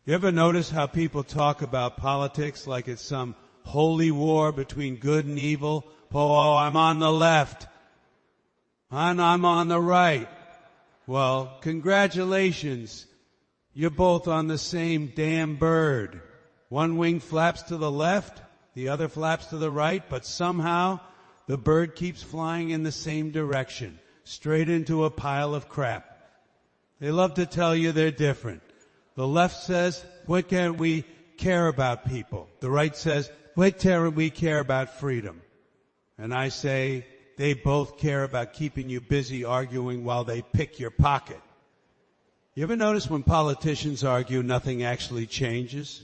You ever notice how people talk about politics like it's some holy war between good and evil? Oh, I'm on the left, and I'm on the right. Well, congratulations. You're both on the same damn bird. One wing flaps to the left, the other flaps to the right, but somehow the bird keeps flying in the same direction, straight into a pile of crap. They love to tell you they're different. The left says, why can't we care about people? The right says, why can't we care about freedom? And I say, they both care about keeping you busy arguing while they pick your pocket. You ever notice when politicians argue, nothing actually changes?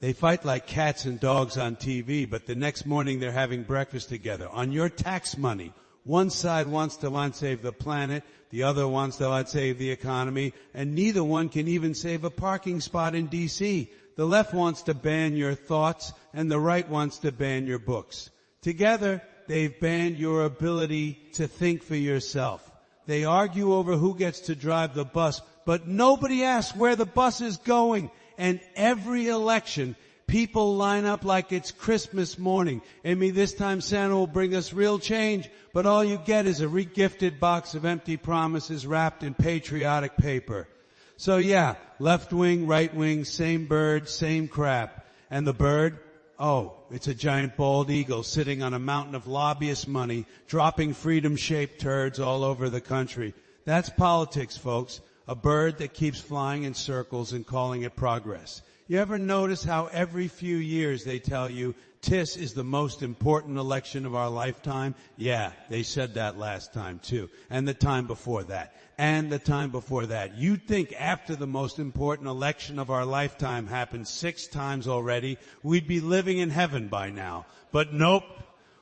They fight like cats and dogs on TV, but the next morning they're having breakfast together. On your tax money, one side wants to save the planet, the other wants to save the economy, and neither one can even save a parking spot in D.C. The left wants to ban your thoughts, and the right wants to ban your books. Together, they've banned your ability to think for yourself. They argue over who gets to drive the bus, but nobody asks where the bus is going. And every election, people line up like it's Christmas morning. This time Santa will bring us real change, but all you get is a regifted box of empty promises wrapped in patriotic paper. So yeah, left wing, right wing, same bird, same crap. And the bird? Oh, it's a giant bald eagle sitting on a mountain of lobbyist money, dropping freedom-shaped turds all over the country. That's politics, folks. A bird that keeps flying in circles and calling it progress. You ever notice how every few years they tell you, TIS is the most important election of our lifetime? Yeah, they said that last time too. And the time before that. And the time before that. You'd think after the most important election of our lifetime happened 6 times already, we'd be living in heaven by now. But nope.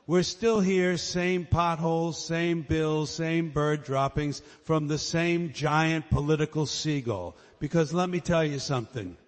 We're still here, same potholes, same bills, same bird droppings from the same giant political seagull. Because let me tell you something.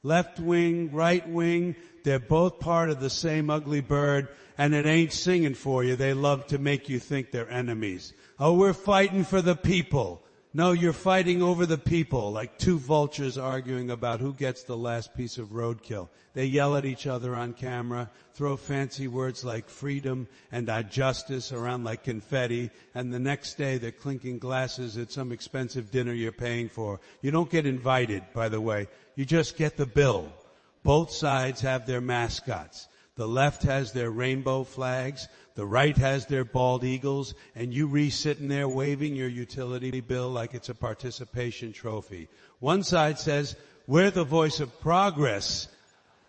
Left wing, right wing, they're both part of the same ugly bird, and it ain't singing for you. They love to make you think they're enemies. Oh, we're fighting for the people. No, you're fighting over the people, like 2 vultures arguing about who gets the last piece of roadkill. They yell at each other on camera, throw fancy words like freedom and justice around like confetti, and the next day they're clinking glasses at some expensive dinner you're paying for. You don't get invited, by the way. You just get the bill. Both sides have their mascots. The left has their rainbow flags. The right has their bald eagles, and you sitting there waving your utility bill like it's a participation trophy. One side says, we're the voice of progress,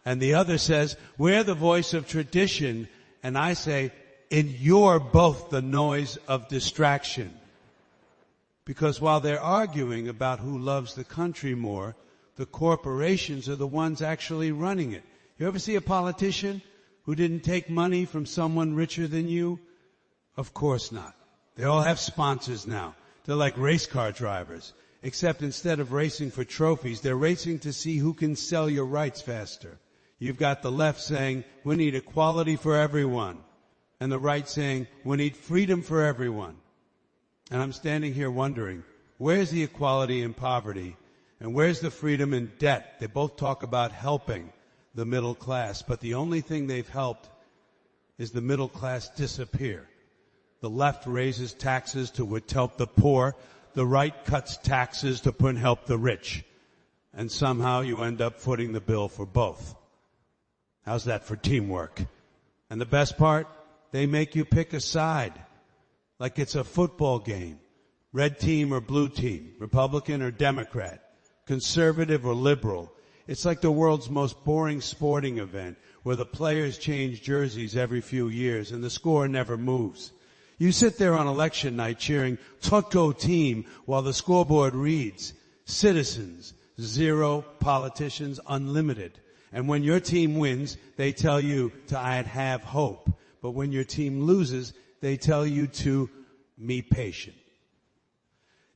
and the other says, we're the voice of tradition, and I say, and you're both the noise of distraction. Because while they're arguing about who loves the country more, the corporations are the ones actually running it. You ever see a politician who didn't take money from someone richer than you? Of course not. They all have sponsors now. They're like race car drivers. Except instead of racing for trophies, they're racing to see who can sell your rights faster. You've got the left saying, we need equality for everyone. And the right saying, we need freedom for everyone. And I'm standing here wondering, where's the equality in poverty? And where's the freedom in debt? They both talk about helping the middle class, but the only thing they've helped is the middle class disappear. The left raises taxes to help the poor. The right cuts taxes to help the rich. And somehow you end up footing the bill for both. How's that for teamwork? And the best part, they make you pick a side. Like it's a football game. Red team or blue team. Republican or Democrat. Conservative or liberal. It's like the world's most boring sporting event where the players change jerseys every few years and the score never moves. You sit there on election night cheering, Tutko team, while the scoreboard reads, citizens, 0, politicians, unlimited. And when your team wins, they tell you to I'd have hope. But when your team loses, they tell you to be patient.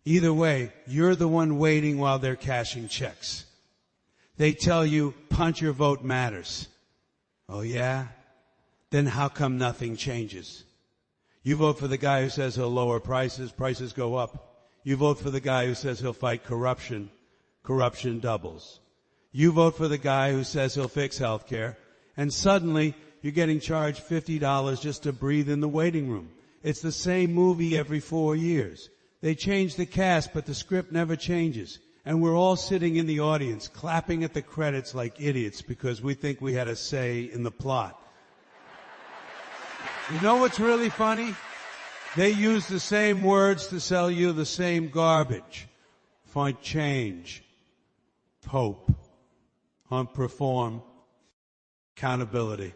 Either way, you're the one waiting while they're cashing checks. They tell you, punch your vote matters. Oh yeah? Then how come nothing changes? You vote for the guy who says he'll lower prices, prices go up. You vote for the guy who says he'll fight corruption, corruption doubles. You vote for the guy who says he'll fix health care, and suddenly you're getting charged $50 just to breathe in the waiting room. It's the same movie every 4 years. They change the cast, but the script never changes. And we're all sitting in the audience, clapping at the credits like idiots because we think we had a say in the plot. You know what's really funny? They use the same words to sell you the same garbage. Find change, hope, unperform, accountability.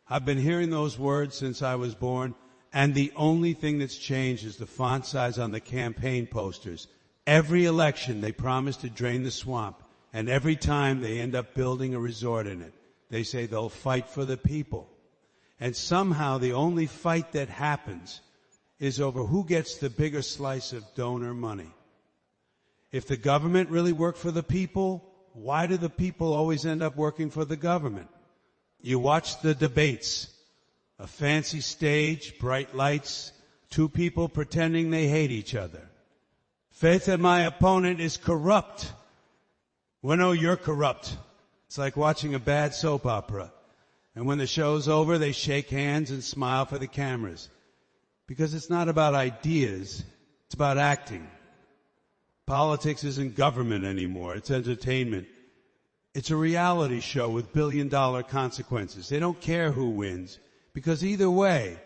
I've been hearing those words since I was born, and the only thing that's changed is the font size on the campaign posters. Every election they promise to drain the swamp, and every time they end up building a resort in it. They say they'll fight for the people. And somehow the only fight that happens is over who gets the bigger slice of donor money. If the government really worked for the people, why do the people always end up working for the government? You watch the debates. A fancy stage, bright lights, two people pretending they hate each other. Faith that my opponent is corrupt. Well, no, you're corrupt. It's like watching a bad soap opera. And when the show's over, they shake hands and smile for the cameras. Because it's not about ideas, it's about acting. Politics isn't government anymore, it's entertainment. It's a reality show with billion-dollar consequences. They don't care who wins, because either way,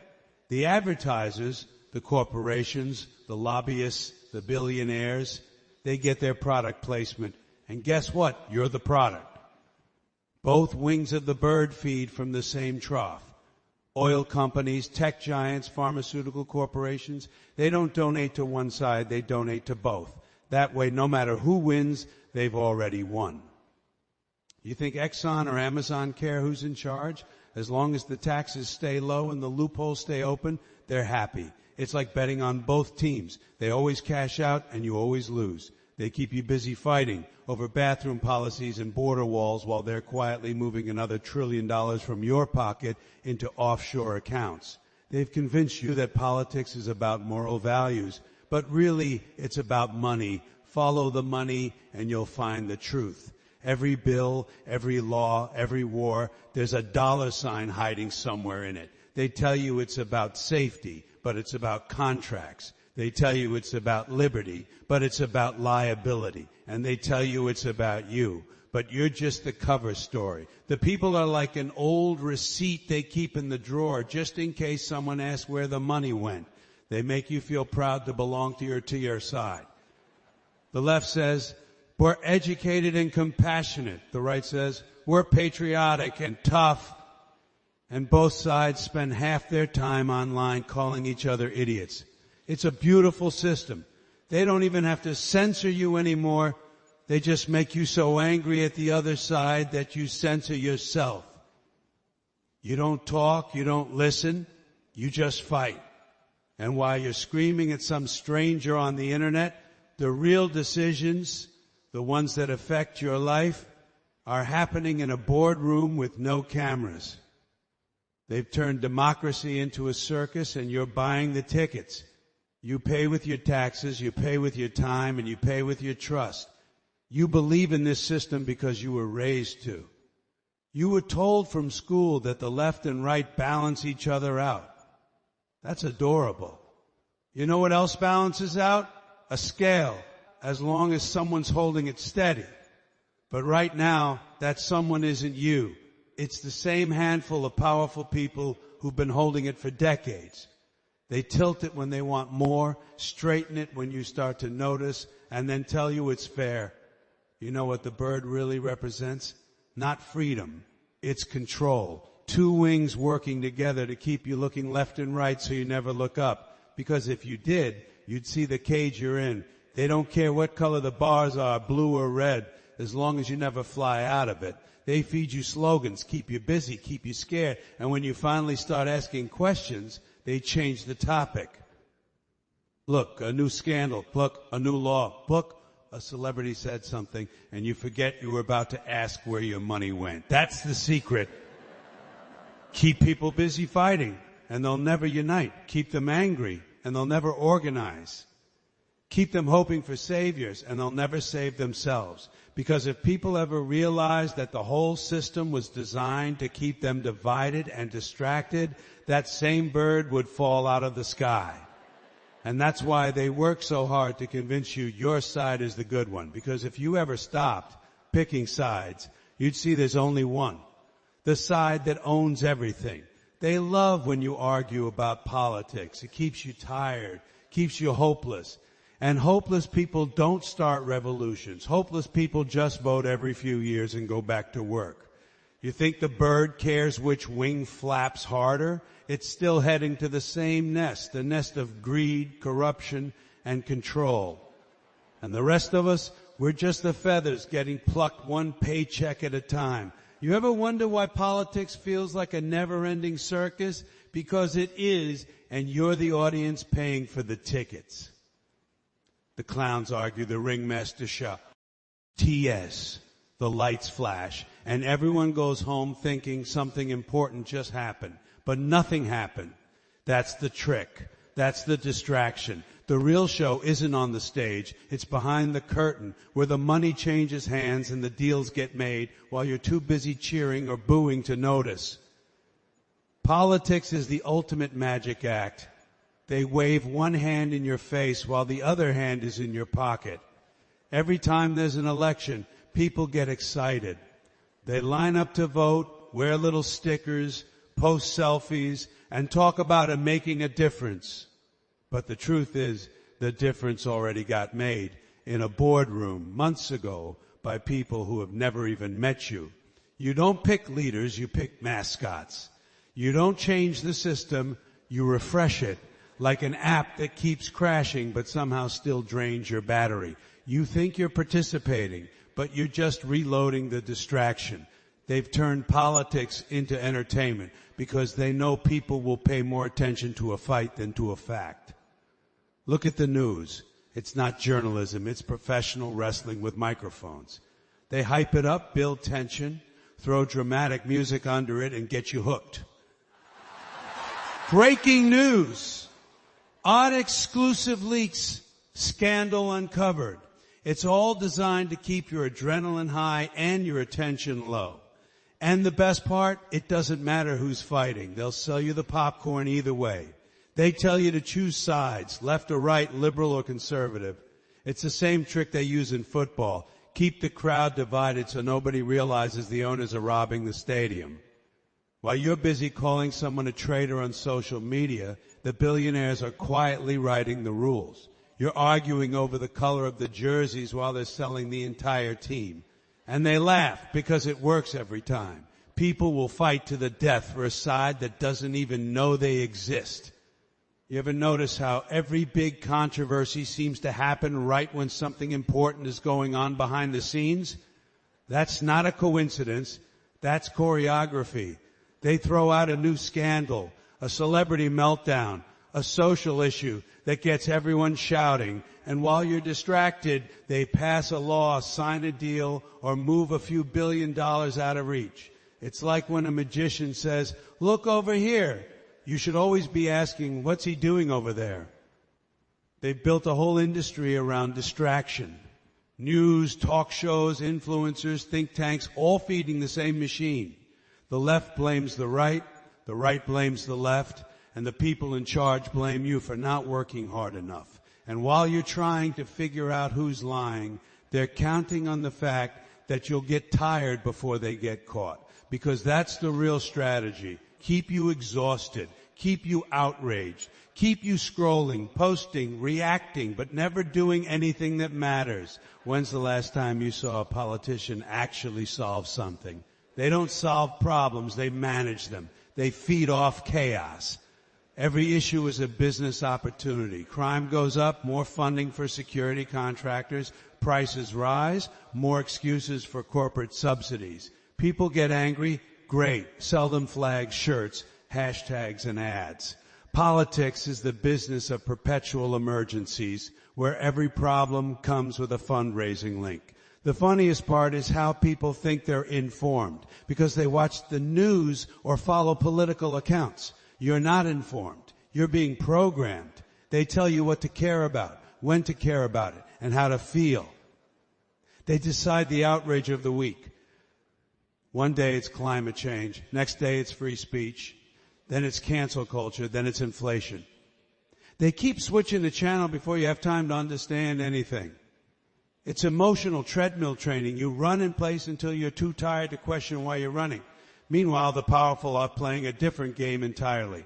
the advertisers, the corporations, the lobbyists, the billionaires, they get their product placement. And guess what? You're the product. Both wings of the bird feed from the same trough. Oil companies, tech giants, pharmaceutical corporations, they don't donate to one side, they donate to both. That way, no matter who wins, they've already won. You think Exxon or Amazon care who's in charge? As long as the taxes stay low and the loopholes stay open, they're happy. It's like betting on both teams. They always cash out and you always lose. They keep you busy fighting over bathroom policies and border walls while they're quietly moving another $1 trillion from your pocket into offshore accounts. They've convinced you that politics is about moral values, but really it's about money. Follow the money and you'll find the truth. Every bill, every law, every war, there's a dollar sign hiding somewhere in it. They tell you it's about safety, but it's about contracts. They tell you it's about liberty, but it's about liability. And they tell you it's about you, but you're just the cover story. The people are like an old receipt they keep in the drawer just in case someone asks where the money went. They make you feel proud to belong to your side. The left says, we're educated and compassionate. The right says, we're patriotic and tough. And both sides spend half their time online calling each other idiots. It's a beautiful system. They don't even have to censor you anymore. They just make you so angry at the other side that you censor yourself. You don't talk, you don't listen, you just fight. And while you're screaming at some stranger on the internet, the real decisions, the ones that affect your life, are happening in a boardroom with no cameras. They've turned democracy into a circus and you're buying the tickets. You pay with your taxes, you pay with your time, and you pay with your trust. You believe in this system because you were raised to. You were told from school that the left and right balance each other out. That's adorable. You know what else balances out? A scale, as long as someone's holding it steady. But right now, that someone isn't you. It's the same handful of powerful people who've been holding it for decades. They tilt it when they want more, straighten it when you start to notice, and then tell you it's fair. You know what the bird really represents? Not freedom. It's control. Two wings working together to keep you looking left and right so you never look up. Because if you did, you'd see the cage you're in. They don't care what color the bars are, blue or red, as long as you never fly out of it. They feed you slogans, keep you busy, keep you scared, and when you finally start asking questions, they change the topic. Look, a new scandal. Look, a new law. Look, a celebrity said something, and you forget you were about to ask where your money went. That's the secret. Keep people busy fighting, and they'll never unite. Keep them angry, and they'll never organize. Keep them hoping for saviors, and they'll never save themselves. Because if people ever realized that the whole system was designed to keep them divided and distracted, that same bird would fall out of the sky. And that's why they work so hard to convince you your side is the good one. Because if you ever stopped picking sides, you'd see there's only one. The side that owns everything. They love when you argue about politics. It keeps you tired, keeps you hopeless. And hopeless people don't start revolutions. Hopeless people just vote every few years and go back to work. You think the bird cares which wing flaps harder? It's still heading to the same nest, the nest of greed, corruption, and control. And the rest of us, we're just the feathers getting plucked one paycheck at a time. You ever wonder why politics feels like a never-ending circus? Because it is, and you're the audience paying for the tickets. The clowns argue, the ringmaster shout, TS, the lights flash, and everyone goes home thinking something important just happened. But nothing happened. That's the trick. That's the distraction. The real show isn't on the stage. It's behind the curtain where the money changes hands and the deals get made while you're too busy cheering or booing to notice. Politics is the ultimate magic act. They wave one hand in your face while the other hand is in your pocket. Every time there's an election, people get excited. They line up to vote, wear little stickers, post selfies, and talk about it making a difference. But the truth is, the difference already got made in a boardroom months ago by people who have never even met you. You don't pick leaders, you pick mascots. You don't change the system, you refresh it. Like an app that keeps crashing but somehow still drains your battery. You think you're participating, but you're just reloading the distraction. They've turned politics into entertainment because they know people will pay more attention to a fight than to a fact. Look at the news. It's not journalism, it's professional wrestling with microphones. They hype it up, build tension, throw dramatic music under it, and get you hooked. Breaking news. Odd exclusive leaks, scandal uncovered. It's all designed to keep your adrenaline high and your attention low. And the best part, it doesn't matter who's fighting. They'll sell you the popcorn either way. They tell you to choose sides, left or right, liberal or conservative. It's the same trick they use in football. Keep the crowd divided so nobody realizes the owners are robbing the stadium. While you're busy calling someone a traitor on social media, the billionaires are quietly writing the rules. You're arguing over the color of the jerseys while they're selling the entire team. And they laugh because it works every time. People will fight to the death for a side that doesn't even know they exist. You ever notice how every big controversy seems to happen right when something important is going on behind the scenes? That's not a coincidence. That's choreography. They throw out a new scandal, a celebrity meltdown, a social issue that gets everyone shouting. And while you're distracted, they pass a law, sign a deal, or move a few $1 billion out of reach. It's like when a magician says, "Look over here." You should always be asking, what's he doing over there? They've built a whole industry around distraction. News, talk shows, influencers, think tanks, all feeding the same machine. The left blames the right blames the left, and the people in charge blame you for not working hard enough. And while you're trying to figure out who's lying, they're counting on the fact that you'll get tired before they get caught. Because that's the real strategy. Keep you exhausted, keep you outraged, keep you scrolling, posting, reacting, but never doing anything that matters. When's the last time you saw a politician actually solve something? They don't solve problems, they manage them. They feed off chaos. Every issue is a business opportunity. Crime goes up, more funding for security contractors. Prices rise, more excuses for corporate subsidies. People get angry, great. Sell them flags, shirts, hashtags, and ads. Politics is the business of perpetual emergencies where every problem comes with a fundraising link. The funniest part is how people think they're informed because they watch the news or follow political accounts. You're not informed. You're being programmed. They tell you what to care about, when to care about it, and how to feel. They decide the outrage of the week. One day it's climate change, next day it's free speech, then it's cancel culture, then it's inflation. They keep switching the channel before you have time to understand anything. It's emotional treadmill training. You run in place until you're too tired to question why you're running. Meanwhile, the powerful are playing a different game entirely.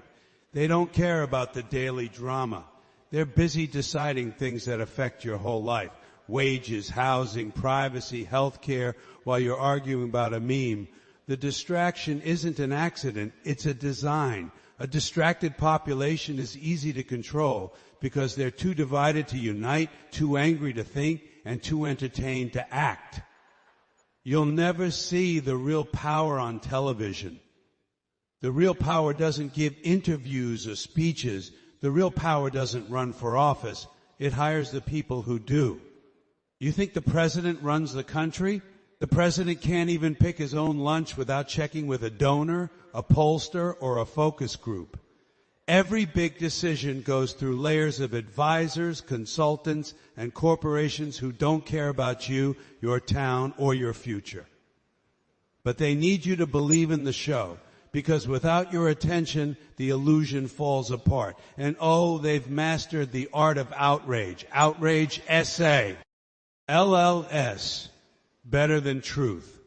They don't care about the daily drama. They're busy deciding things that affect your whole life. Wages, housing, privacy, health care, while you're arguing about a meme. The distraction isn't an accident, it's a design. A distracted population is easy to control because they're too divided to unite, too angry to think, and too entertained to act. You'll never see the real power on television. The real power doesn't give interviews or speeches. The real power doesn't run for office. It hires the people who do. You think the president runs the country? The president can't even pick his own lunch without checking with a donor, a pollster, or a focus group. Every big decision goes through layers of advisors, consultants, and corporations who don't care about you, your town, or your future. But they need you to believe in the show, because without your attention, the illusion falls apart. And oh, they've mastered the art of outrage. Outrage essay. LLS. Better than truth.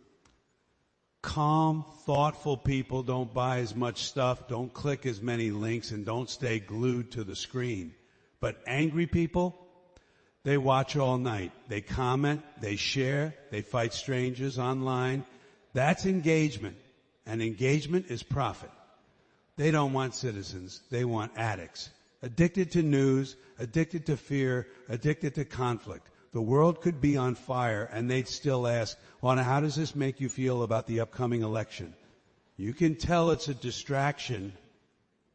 Calm, thoughtful people don't buy as much stuff, don't click as many links, and don't stay glued to the screen. But angry people, they watch all night. They comment, they share, they fight strangers online. That's engagement. And engagement is profit. They don't want citizens. They want addicts. Addicted to news, addicted to fear, addicted to conflict. The world could be on fire and they'd still ask, well, now how does this make you feel about the upcoming election? You can tell it's a distraction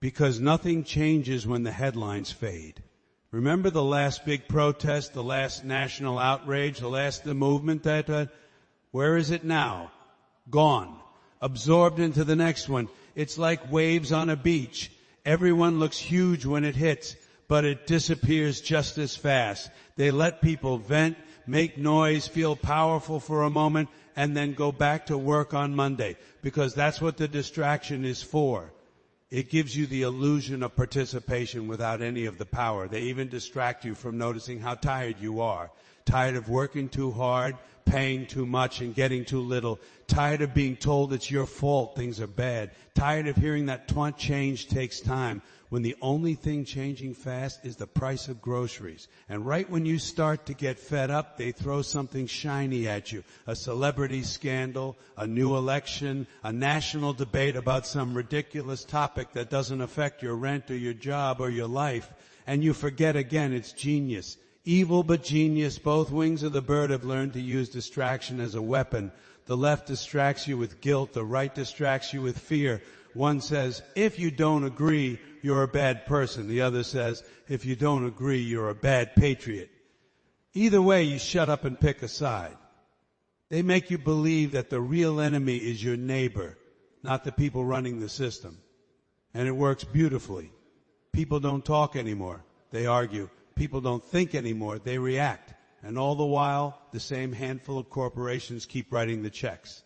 because nothing changes when the headlines fade. Remember the last big protest, the last national outrage, the movement where is it now? Gone. Absorbed into the next one. It's like waves on a beach. Everyone looks huge when it hits, but it disappears just as fast. They let people vent, make noise, feel powerful for a moment, and then go back to work on Monday, because that's what the distraction is for. It gives you the illusion of participation without any of the power. They even distract you from noticing how tired you are. Tired of working too hard, paying too much and getting too little. Tired of being told it's your fault, things are bad. Tired of hearing that change takes time, when the only thing changing fast is the price of groceries. And right when you start to get fed up, they throw something shiny at you. A celebrity scandal, a new election, a national debate about some ridiculous topic that doesn't affect your rent or your job or your life. And you forget again it's genius. Evil but genius, both wings of the bird have learned to use distraction as a weapon. The left distracts you with guilt, the right distracts you with fear. One says, if you don't agree, you're a bad person. The other says, if you don't agree, you're a bad patriot. Either way, you shut up and pick a side. They make you believe that the real enemy is your neighbor, not the people running the system. And it works beautifully. People don't talk anymore. They argue. People don't think anymore. They react. And all the while, the same handful of corporations keep writing the checks.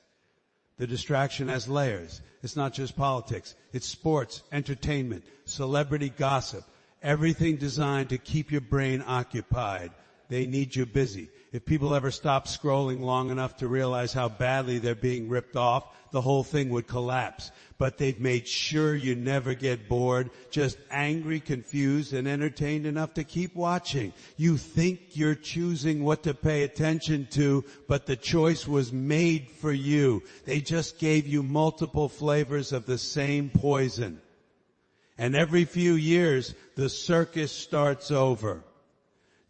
The distraction has layers. It's not just politics. It's sports, entertainment, celebrity gossip, everything designed to keep your brain occupied. They need you busy. If people ever stopped scrolling long enough to realize how badly they're being ripped off, the whole thing would collapse. But they've made sure you never get bored, just angry, confused, and entertained enough to keep watching. You think you're choosing what to pay attention to, but the choice was made for you. They just gave you multiple flavors of the same poison. And every few years, the circus starts over.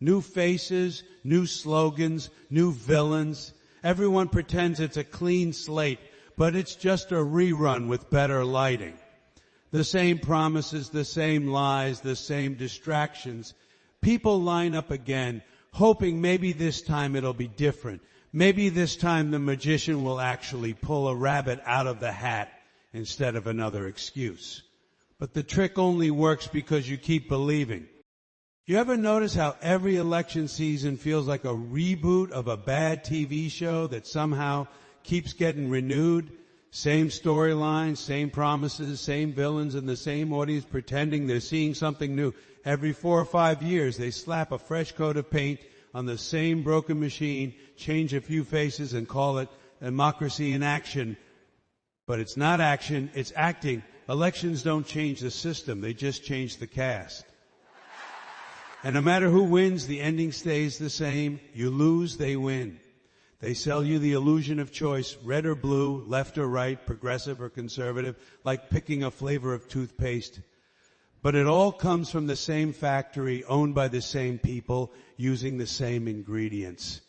New faces, new slogans, new villains. Everyone pretends it's a clean slate, but it's just a rerun with better lighting. The same promises, the same lies, the same distractions. People line up again, hoping maybe this time it'll be different. Maybe this time the magician will actually pull a rabbit out of the hat instead of another excuse. But the trick only works because you keep believing. You ever notice how every election season feels like a reboot of a bad TV show that somehow keeps getting renewed? Same storyline, same promises, same villains, and the same audience pretending they're seeing something new. Every 4 or 5 years, they slap a fresh coat of paint on the same broken machine, change a few faces, and call it democracy in action. But it's not action, it's acting. Elections don't change the system, they just change the cast. And no matter who wins, the ending stays the same. You lose, they win. They sell you the illusion of choice, red or blue, left or right, progressive or conservative, like picking a flavor of toothpaste. But it all comes from the same factory, owned by the same people, using the same ingredients.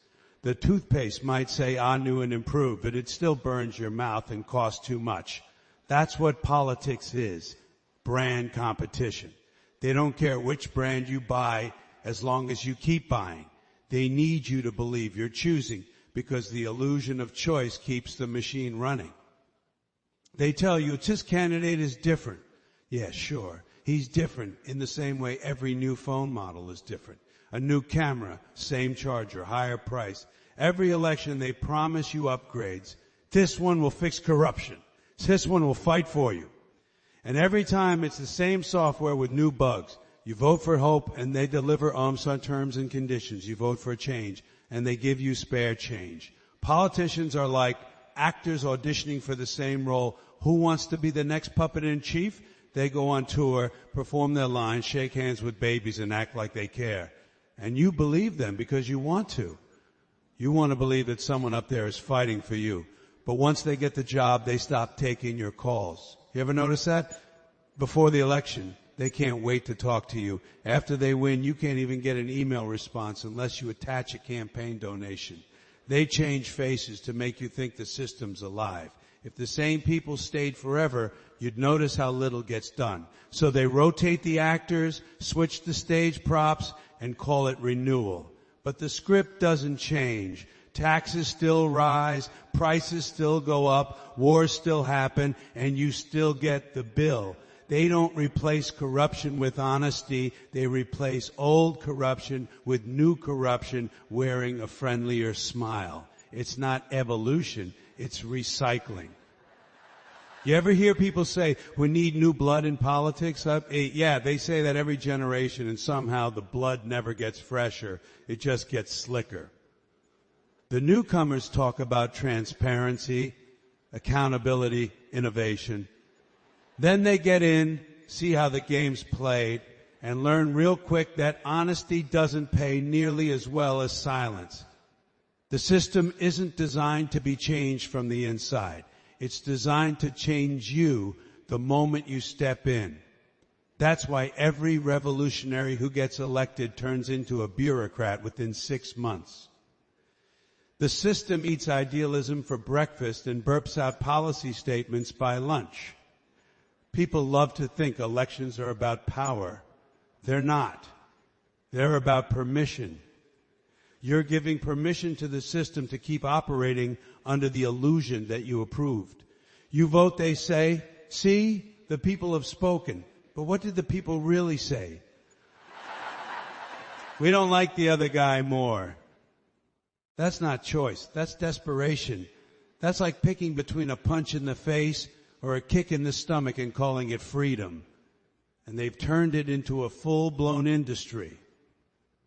The toothpaste might say, new and improved, but it still burns your mouth and costs too much. That's what politics is, brand competition. They don't care which brand you buy as long as you keep buying. They need you to believe you're choosing because the illusion of choice keeps the machine running. They tell you this candidate is different. Yeah, sure. He's different in the same way every new phone model is different. A new camera, same charger, higher price. Every election they promise you upgrades. This one will fix corruption. This one will fight for you. And every time it's the same software with new bugs. You vote for hope and they deliver on terms and conditions. You vote for change and they give you spare change. Politicians are like actors auditioning for the same role. Who wants to be the next puppet in chief? They go on tour, perform their lines, shake hands with babies and act like they care. And you believe them because you want to. You want to believe that someone up there is fighting for you. But once they get the job, they stop taking your calls. You ever notice that? Before the election, they can't wait to talk to you. After they win, you can't even get an email response unless you attach a campaign donation. They change faces to make you think the system's alive. If the same people stayed forever, you'd notice how little gets done. So they rotate the actors, switch the stage props, and call it renewal. But the script doesn't change. Taxes still rise, prices still go up, wars still happen, and you still get the bill. They don't replace corruption with honesty. They replace old corruption with new corruption wearing a friendlier smile. It's not evolution, it's recycling. You ever hear people say, we need new blood in politics? Yeah, they say that every generation, and somehow the blood never gets fresher. It just gets slicker. The newcomers talk about transparency, accountability, innovation. Then they get in, see how the game's played, and learn real quick that honesty doesn't pay nearly as well as silence. The system isn't designed to be changed from the inside. It's designed to change you the moment you step in. That's why every revolutionary who gets elected turns into a bureaucrat within 6 months. The system eats idealism for breakfast and burps out policy statements by lunch. People love to think elections are about power. They're not. They're about permission. You're giving permission to the system to keep operating under the illusion that you approved. You vote, they say, see, the people have spoken. But what did the people really say? We don't like the other guy more. That's not choice. That's desperation. That's like picking between a punch in the face or a kick in the stomach and calling it freedom. And they've turned it into a full-blown industry.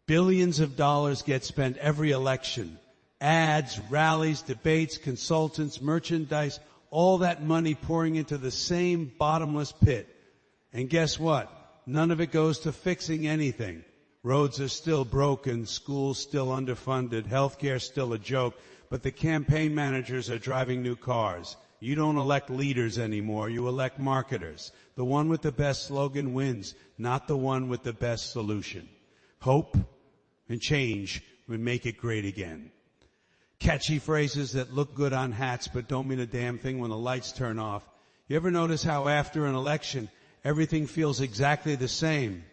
Billions of dollars get spent every election. Ads, rallies, debates, consultants, merchandise, all that money pouring into the same bottomless pit. And guess what? None of it goes to fixing anything. Roads are still broken, schools still underfunded, healthcare still a joke, but the campaign managers are driving new cars. You don't elect leaders anymore, you elect marketers. The one with the best slogan wins, not the one with the best solution. Hope and change would make it great again. Catchy phrases that look good on hats but don't mean a damn thing when the lights turn off. You ever notice how after an election, everything feels exactly the same?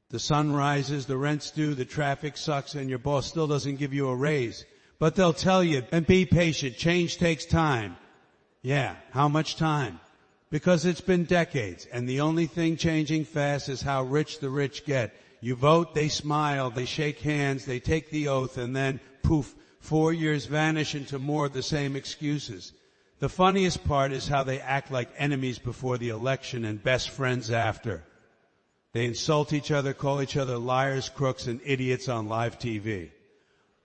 The sun rises, the rent's due, the traffic sucks, and your boss still doesn't give you a raise. But they'll tell you, and be patient, change takes time. Yeah, how much time? Because it's been decades, and the only thing changing fast is how rich the rich get. You vote, they smile, they shake hands, they take the oath, and then, poof, 4 years vanish into more of the same excuses. The funniest part is how they act like enemies before the election and best friends after. They insult each other, call each other liars, crooks, and idiots on live TV.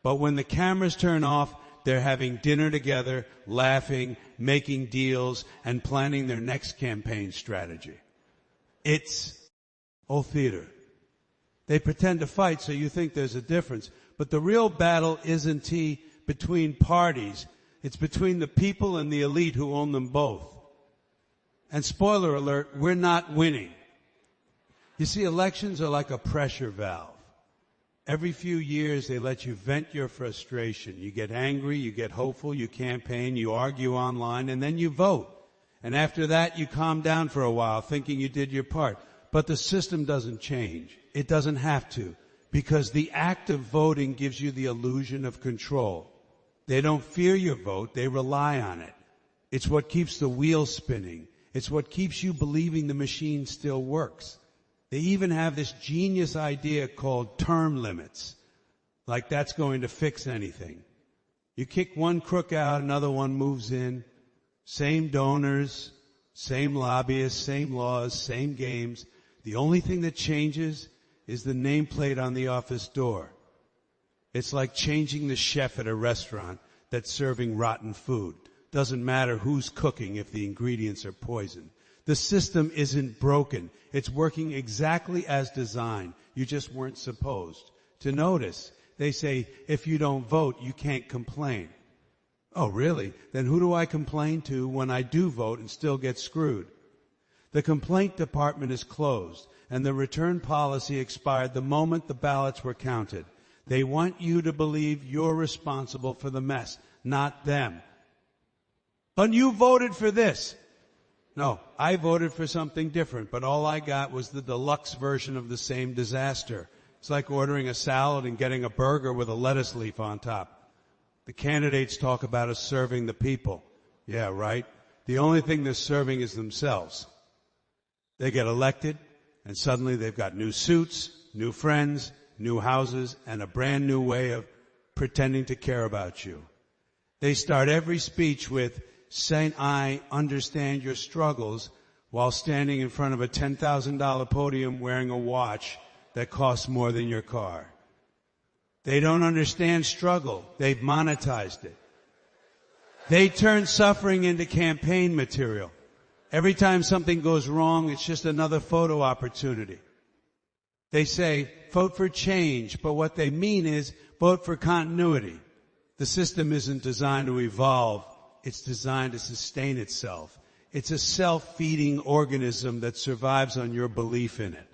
But when the cameras turn off, they're having dinner together, laughing, making deals, and planning their next campaign strategy. It's all theater. They pretend to fight, so you think there's a difference. But the real battle isn't between parties. It's between the people and the elite who own them both. And spoiler alert, we're not winning. You see, elections are like a pressure valve. Every few years, they let you vent your frustration. You get angry, you get hopeful, you campaign, you argue online, and then you vote. And after that, you calm down for a while, thinking you did your part. But the system doesn't change. It doesn't have to, because the act of voting gives you the illusion of control. They don't fear your vote, they rely on it. It's what keeps the wheel spinning. It's what keeps you believing the machine still works. They even have this genius idea called term limits, like that's going to fix anything. You kick one crook out, another one moves in. Same donors, same lobbyists, same laws, same games. The only thing that changes is the nameplate on the office door. It's like changing the chef at a restaurant that's serving rotten food. Doesn't matter who's cooking if the ingredients are poison. The system isn't broken. It's working exactly as designed. You just weren't supposed to notice. They say, if you don't vote, you can't complain. Oh, really? Then who do I complain to when I do vote and still get screwed? The complaint department is closed, and the return policy expired the moment the ballots were counted. They want you to believe you're responsible for the mess, not them. But you voted for this. No, I voted for something different, but all I got was the deluxe version of the same disaster. It's like ordering a salad and getting a burger with a lettuce leaf on top. The candidates talk about us serving the people. Yeah, right. The only thing they're serving is themselves. They get elected, and suddenly they've got new suits, new friends, new houses, and a brand new way of pretending to care about you. They start every speech with, saying, I understand your struggles, while standing in front of a $10,000 podium wearing a watch that costs more than your car. They don't understand struggle. They've monetized it. They turn suffering into campaign material. Every time something goes wrong, it's just another photo opportunity. They say, vote for change, but what they mean is vote for continuity. The system isn't designed to evolve. It's designed to sustain itself. It's a self-feeding organism that survives on your belief in it.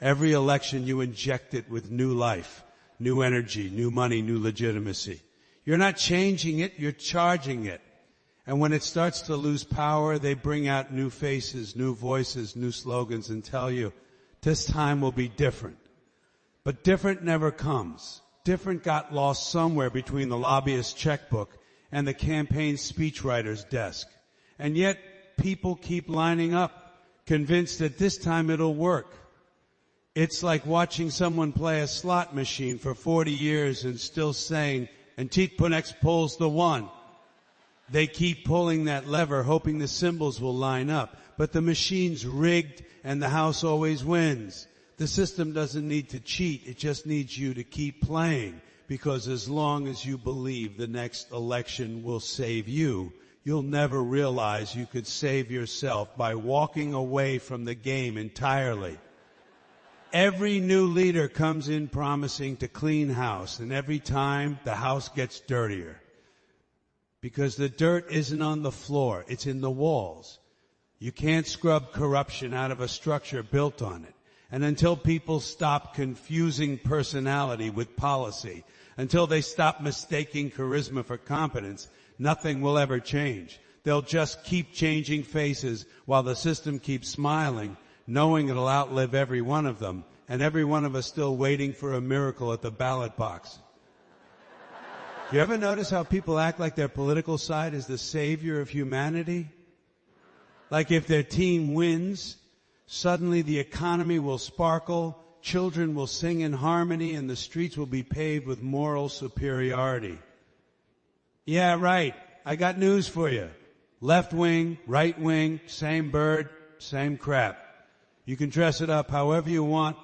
Every election you inject it with new life, new energy, new money, new legitimacy. You're not changing it, you're charging it. And when it starts to lose power, they bring out new faces, new voices, new slogans and tell you, this time will be different. But different never comes. Different got lost somewhere between the lobbyist's checkbook and the campaign speechwriter's desk. And yet, people keep lining up, convinced that this time it'll work. It's like watching someone play a slot machine for 40 years and still saying, and Antiponex pulls the one. They keep pulling that lever, hoping the symbols will line up. But the machine's rigged and the house always wins. The system doesn't need to cheat. It just needs you to keep playing. Because as long as you believe the next election will save you, you'll never realize you could save yourself by walking away from the game entirely. Every new leader comes in promising to clean house, and every time the house gets dirtier. Because the dirt isn't on the floor, it's in the walls. You can't scrub corruption out of a structure built on it. And until people stop confusing personality with policy, until they stop mistaking charisma for competence, nothing will ever change. They'll just keep changing faces while the system keeps smiling, knowing it'll outlive every one of them, and every one of us still waiting for a miracle at the ballot box. You ever notice how people act like their political side is the savior of humanity? Like if their team wins, suddenly the economy will sparkle, children will sing in harmony, and the streets will be paved with moral superiority. Yeah, right. I got news for you. Left wing, right wing, same bird, same crap. You can dress it up however you want,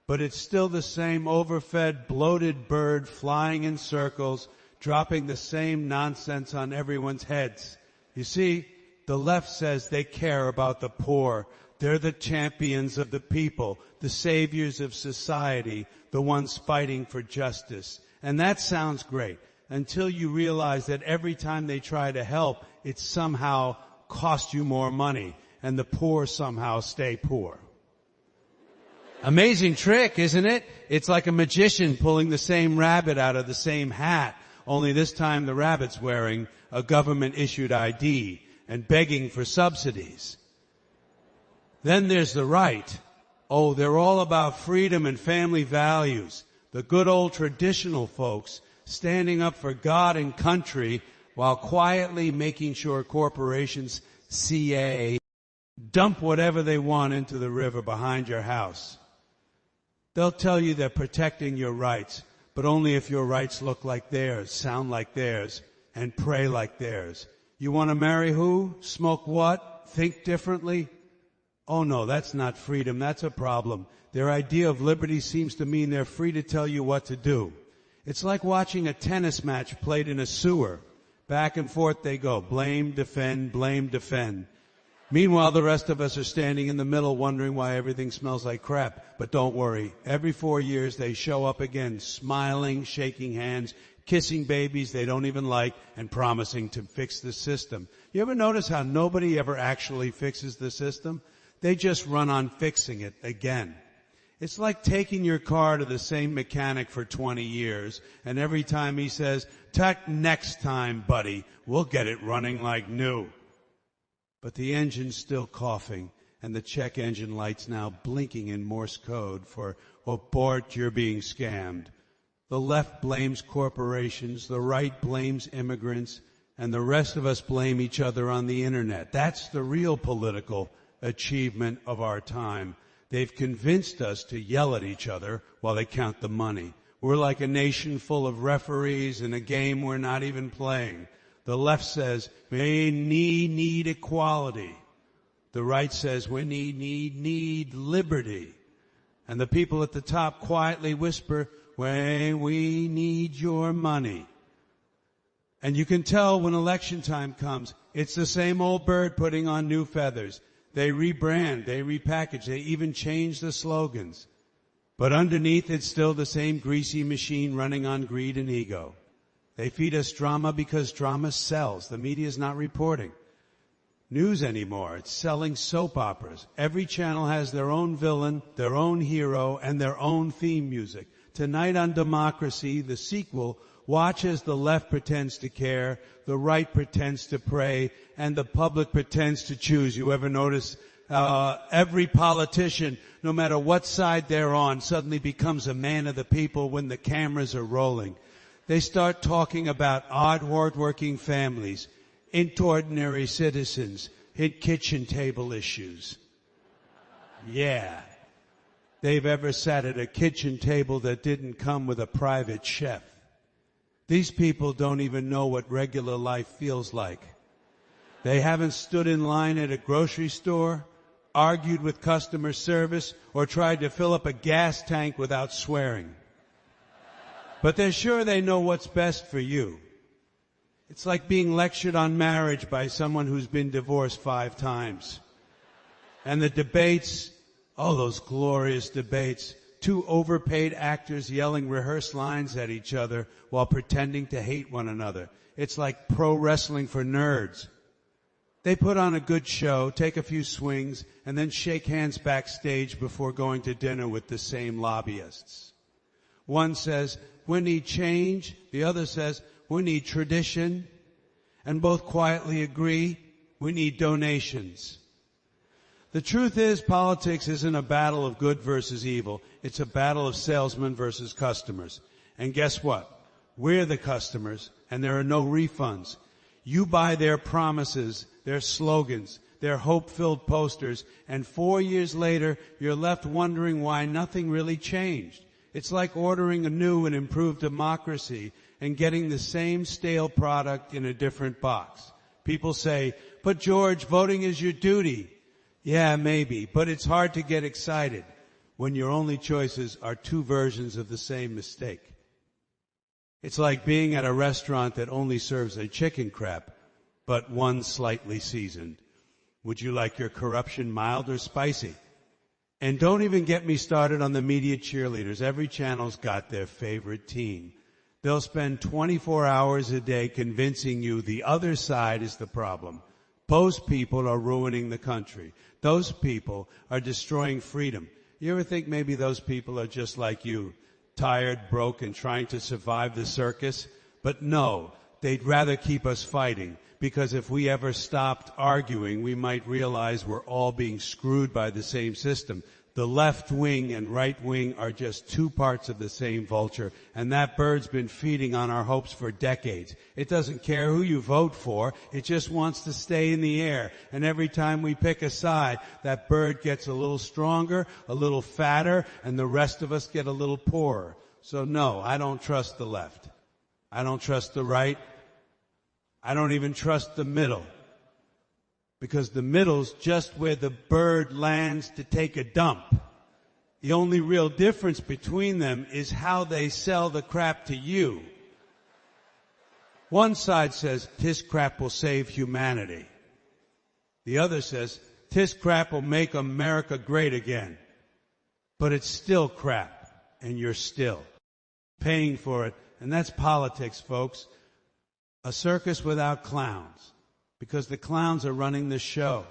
but it's still the same overfed, bloated bird flying in circles, dropping the same nonsense on everyone's heads. You see, the left says they care about the poor. They're the champions of the people, the saviors of society, the ones fighting for justice. And that sounds great until you realize that every time they try to help, it somehow costs you more money, and the poor somehow stay poor. Amazing trick, isn't it? It's like a magician pulling the same rabbit out of the same hat, only this time the rabbit's wearing a government-issued ID and begging for subsidies. Then there's the right. Oh, they're all about freedom and family values. The good old traditional folks standing up for God and country while quietly making sure corporations, CA, dump whatever they want into the river behind your house. They'll tell you they're protecting your rights, but only if your rights look like theirs, sound like theirs, and pray like theirs. You want to marry who? Smoke what? Think differently? Oh no, that's not freedom. That's a problem. Their idea of liberty seems to mean they're free to tell you what to do. It's like watching a tennis match played in a sewer. Back and forth they go. Blame, defend, blame, defend. Meanwhile, the rest of us are standing in the middle wondering why everything smells like crap. But don't worry. Every 4 years they show up again, smiling, shaking hands, kissing babies they don't even like, and promising to fix the system. You ever notice how nobody ever actually fixes the system? They just run on fixing it again. It's like taking your car to the same mechanic for 20 years, and every time he says, next time, buddy, we'll get it running like new. But the engine's still coughing, and the check engine light's now blinking in Morse code for, abort, you're being scammed. The left blames corporations, the right blames immigrants, and the rest of us blame each other on the internet. That's the real political achievement of our time. They've convinced us to yell at each other while they count the money. We're like a nation full of referees in a game we're not even playing. The left says, we need equality. The right says, we need liberty. And the people at the top quietly whisper, we need your money. And you can tell when election time comes, it's the same old bird putting on new feathers. They rebrand, they repackage, they even change the slogans. But underneath, it's still the same greasy machine running on greed and ego. They feed us drama because drama sells. The media's not reporting news anymore. It's selling soap operas. Every channel has their own villain, their own hero, and their own theme music. Tonight on Democracy, the sequel, watch as the left pretends to care, the right pretends to pray, and the public pretends to choose. You ever notice every politician, no matter what side they're on, suddenly becomes a man of the people when the cameras are rolling? They start talking about odd, hard-working families, ordinary citizens, hit kitchen table issues. Yeah. They've ever sat at a kitchen table that didn't come with a private chef. These people don't even know what regular life feels like. They haven't stood in line at a grocery store, argued with customer service, or tried to fill up a gas tank without swearing. But they're sure they know what's best for you. It's like being lectured on marriage by someone who's been divorced 5 times. And the debates, oh, those glorious debates. 2 overpaid actors yelling rehearsed lines at each other while pretending to hate one another. It's like pro wrestling for nerds. They put on a good show, take a few swings, and then shake hands backstage before going to dinner with the same lobbyists. One says, we need change. The other says, we need tradition. And both quietly agree, we need donations. The truth is, politics isn't a battle of good versus evil. It's a battle of salesmen versus customers. And guess what? We're the customers, and there are no refunds. You buy their promises, their slogans, their hope-filled posters, and 4 years later, you're left wondering why nothing really changed. It's like ordering a new and improved democracy and getting the same stale product in a different box. People say, but George, voting is your duty. Yeah, maybe, but it's hard to get excited when your only choices are two versions of the same mistake. It's like being at a restaurant that only serves a chicken crepe, but one slightly seasoned. Would you like your corruption mild or spicy? And don't even get me started on the media cheerleaders. Every channel's got their favorite team. They'll spend 24 hours a day convincing you the other side is the problem. Those people are ruining the country. Those people are destroying freedom. You ever think maybe those people are just like you, tired, broke, and trying to survive the circus? But no, they'd rather keep us fighting, because if we ever stopped arguing, we might realize we're all being screwed by the same system. The left wing and right wing are just two parts of the same vulture, and that bird's been feeding on our hopes for decades. It doesn't care who you vote for, it just wants to stay in the air. And every time we pick a side, that bird gets a little stronger, a little fatter, and the rest of us get a little poorer. So no, I don't trust the left. I don't trust the right. I don't even trust the middle. Because the middle's just where the bird lands to take a dump. The only real difference between them is how they sell the crap to you. One side says, this crap will save humanity. The other says, this crap will make America great again. But it's still crap, and you're still paying for it. And that's politics, folks. A circus without clowns. Because the clowns are running the show.